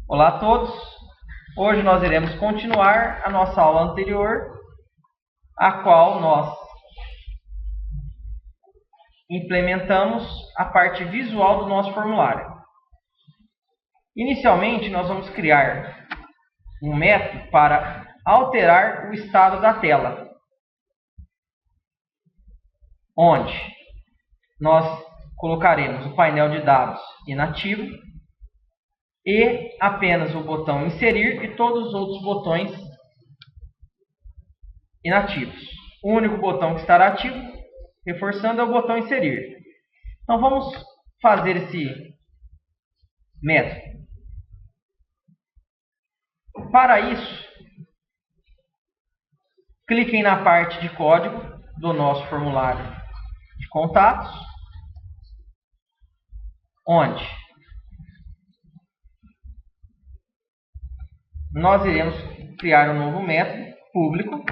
Olá a todos! Hoje nós iremos continuar a nossa aula anterior, a qual nós implementamos a parte visual do nosso formulário. Inicialmente, nós vamos criar um método para alterar o estado da tela, onde nós colocaremos o painel de dados inativo e apenas o botão inserir e todos os outros botões inativos. O único botão que estará ativo, reforçando, é o botão inserir. Então vamos fazer esse método. Para isso, cliquem na parte de código do nosso formulário de contatos, onde nós iremos criar um novo método público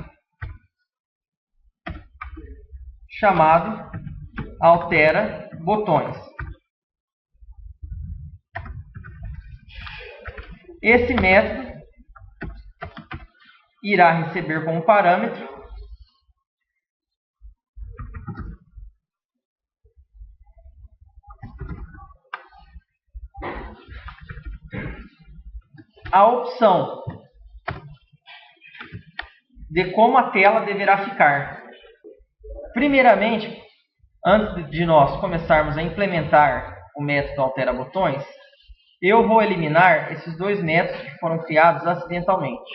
chamado altera botões. Esse método irá receber como parâmetro a opção de como a tela deverá ficar. Primeiramente, antes de nós começarmos a implementar o método altera botões, eu vou eliminar esses dois métodos que foram criados acidentalmente.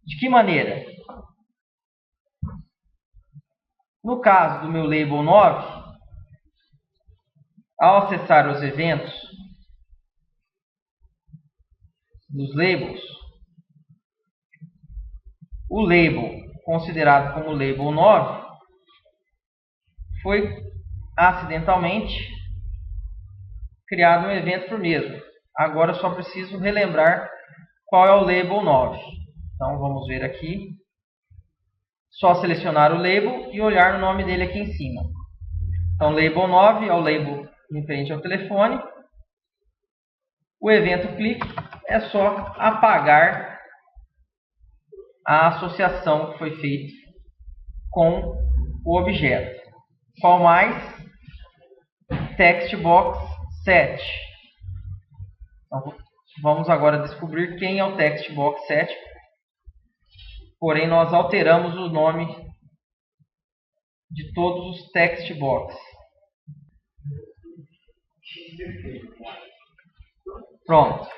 De que maneira? No caso do meu label 9, ao acessar os eventos dos labels, o label considerado como label 9 foi acidentalmente criado um evento por mesmo. Agora eu só preciso relembrar qual é o label 9. Então vamos ver aqui. Só selecionar o label e olhar no nome dele aqui em cima. Então label 9 é o label referente ao telefone. O evento clique é só apagar a associação que foi feita com o objeto. Qual mais? Textbox set. Então, vamos agora descobrir quem é o Textbox set. Porém, nós alteramos o nome de todos os textbox. Pronto.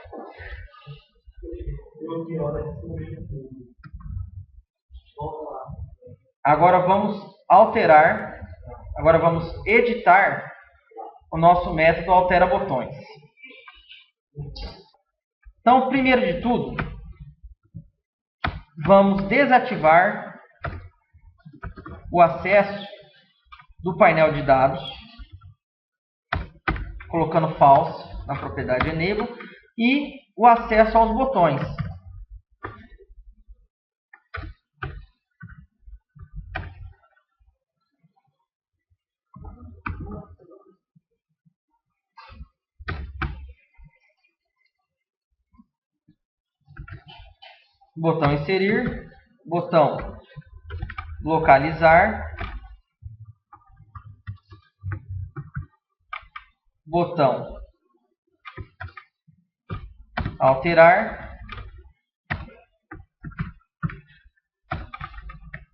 Agora vamos alterar, agora vamos editar o nosso método altera botões. Então, primeiro de tudo, vamos desativar o acesso do painel de dados, colocando false na propriedade enable, e o acesso aos botões. Botão inserir, botão localizar, botão alterar,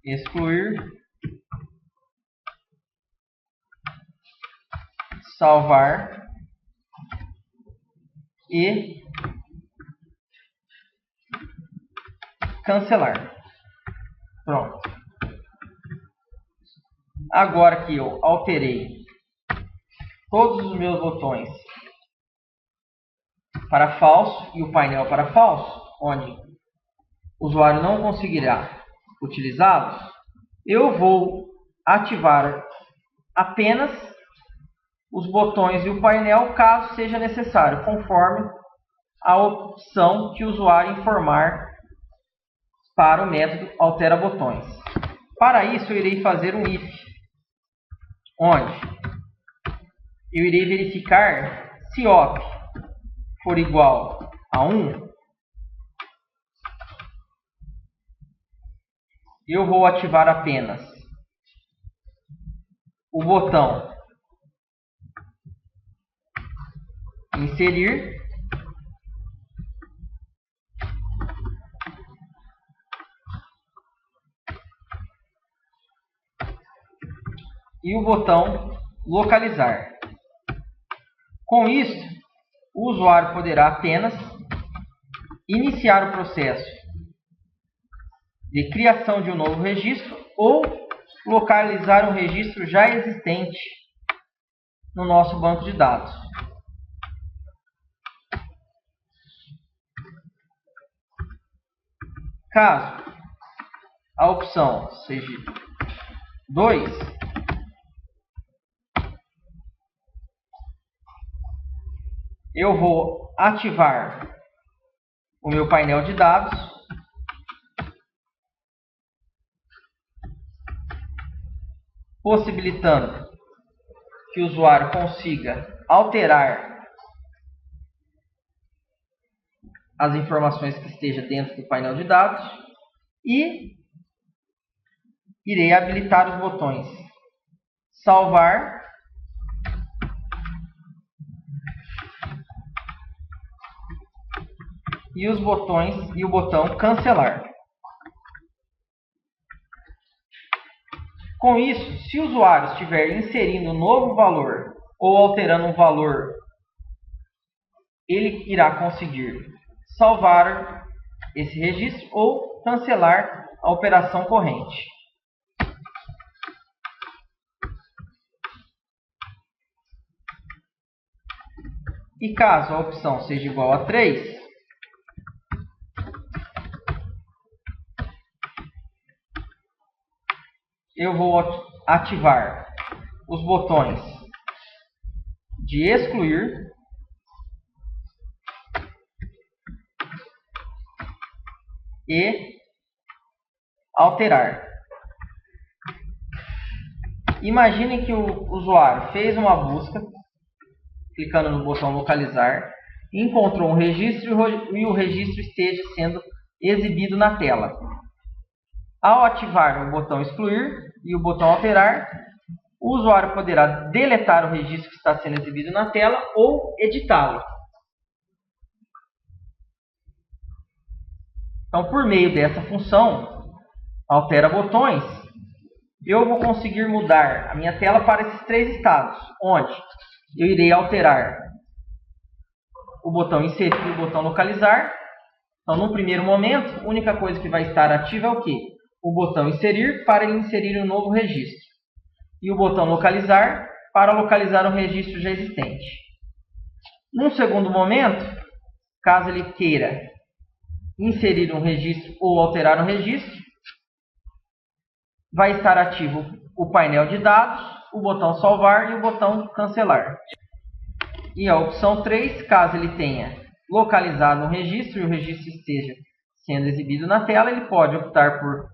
excluir, salvar e cancelar. Pronto. Agora que eu alterei todos os meus botões para falso e o painel para falso, onde o usuário não conseguirá utilizá-los, eu vou ativar apenas os botões e o painel caso seja necessário, conforme a opção que o usuário informar para o método altera botões. Para isso eu irei fazer um if, onde eu irei verificar se op for igual a 1, eu vou ativar apenas o botão inserir e o botão localizar. Com isso, o usuário poderá apenas iniciar o processo de criação de um novo registro ou localizar um registro já existente no nosso banco de dados. Caso a opção seja 2, eu vou ativar o meu painel de dados, possibilitando que o usuário consiga alterar as informações que estejam dentro do painel de dados e irei habilitar os botões salvar e o botão cancelar. Com isso, se o usuário estiver inserindo um novo valor ou alterando um valor, ele irá conseguir salvar esse registro ou cancelar a operação corrente. E caso a opção seja igual a 3, eu vou ativar os botões de excluir e alterar. Imagine que o usuário fez uma busca, clicando no botão localizar, encontrou um registro e o registro esteja sendo exibido na tela. Ao ativar o botão excluir e o botão alterar, o usuário poderá deletar o registro que está sendo exibido na tela ou editá-lo. Então, por meio dessa função, altera botões, eu vou conseguir mudar a minha tela para esses 3 estados, onde eu irei alterar o botão inserir e o botão localizar. Então, no primeiro momento, a única coisa que vai estar ativa é o quê? O botão inserir para ele inserir um novo registro. E o botão localizar para localizar um registro já existente. Num segundo momento, caso ele queira inserir um registro ou alterar um registro, vai estar ativo o painel de dados, o botão salvar e o botão cancelar. E a opção 3, caso ele tenha localizado um registro e o registro esteja sendo exibido na tela, ele pode optar por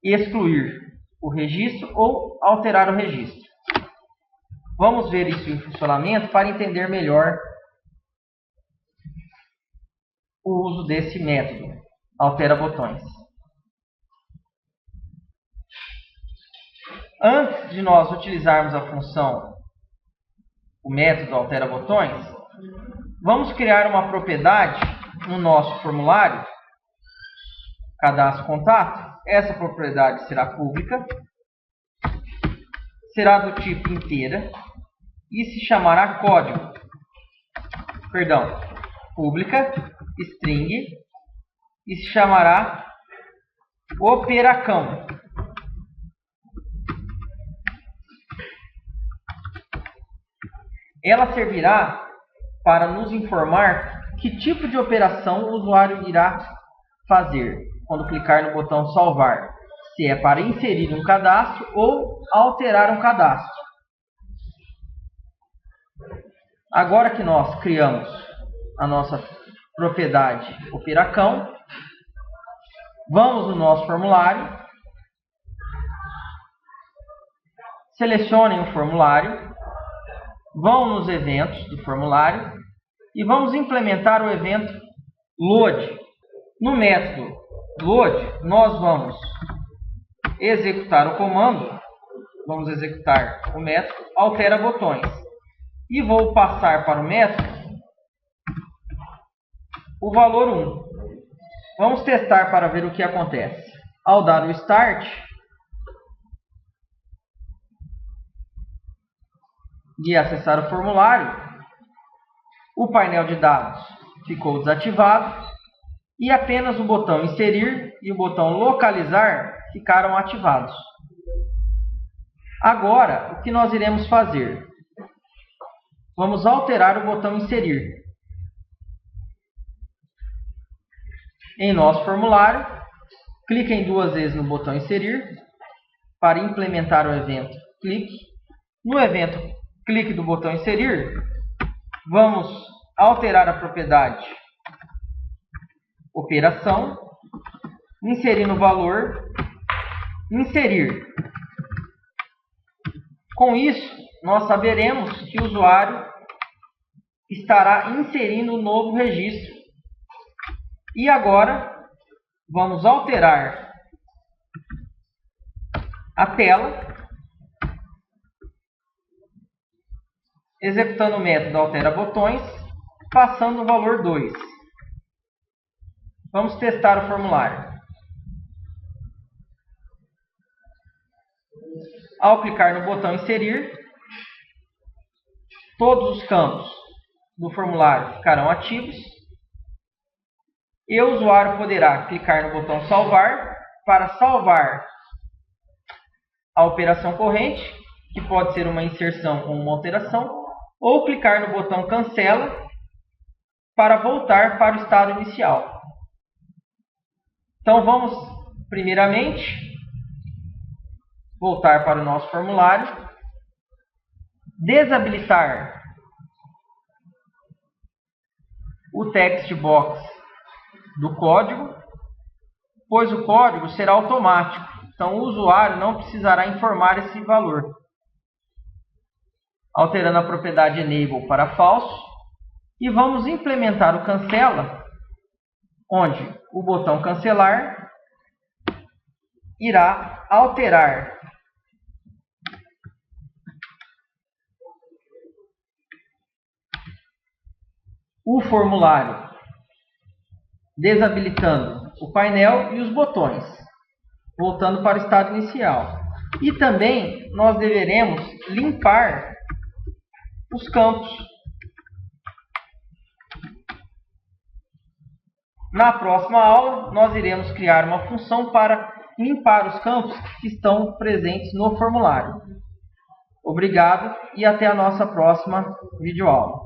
excluir o registro ou alterar o registro. Vamos ver isso em funcionamento para entender melhor o uso desse método, altera botões. Antes de nós utilizarmos a função, o método altera botões, vamos criar uma propriedade no nosso formulário, cadastro contato. Essa propriedade será pública, será do tipo inteira e se chamará código. Pública, string, e se chamará operacão. Ela servirá para nos informar que tipo de operação o usuário irá fazer quando clicar no botão salvar. Se é para inserir um cadastro ou alterar um cadastro. Agora que nós criamos a nossa propriedade operacão, vamos no nosso formulário, selecionem o formulário, vão nos eventos do formulário e vamos implementar o evento load. No método load, nós vamos executar o comando, vamos executar o método altera botões. E vou passar para o método o valor 1. Vamos testar para ver o que acontece. Ao dar o start, de acessar o formulário, o painel de dados ficou desativado e apenas o botão inserir e o botão localizar ficaram ativados. Agora, o que nós iremos fazer? Vamos alterar o botão inserir. Em nosso formulário, cliquem 2 vezes no botão inserir para implementar o evento clique. No evento clique do botão inserir, vamos alterar a propriedade operação, inserir no valor, inserir. Com isso, nós saberemos que o usuário estará inserindo um novo registro. E agora, vamos alterar a tela, executando o método altera botões, passando o valor 2. Vamos testar o formulário. Ao clicar no botão inserir, todos os campos do formulário ficarão ativos. E o usuário poderá clicar no botão salvar para salvar a operação corrente, que pode ser uma inserção ou uma alteração, ou clicar no botão cancela para voltar para o estado inicial. Então vamos, primeiramente, voltar para o nosso formulário, desabilitar o text box do código, pois o código será automático, então o usuário não precisará informar esse valor. Alterando a propriedade enable para falso, e vamos implementar o cancela, onde o botão cancelar irá alterar o formulário, desabilitando o painel e os botões, voltando para o estado inicial. E também nós deveremos limpar os campos. Na próxima aula, nós iremos criar uma função para limpar os campos que estão presentes no formulário. Obrigado e até a nossa próxima videoaula.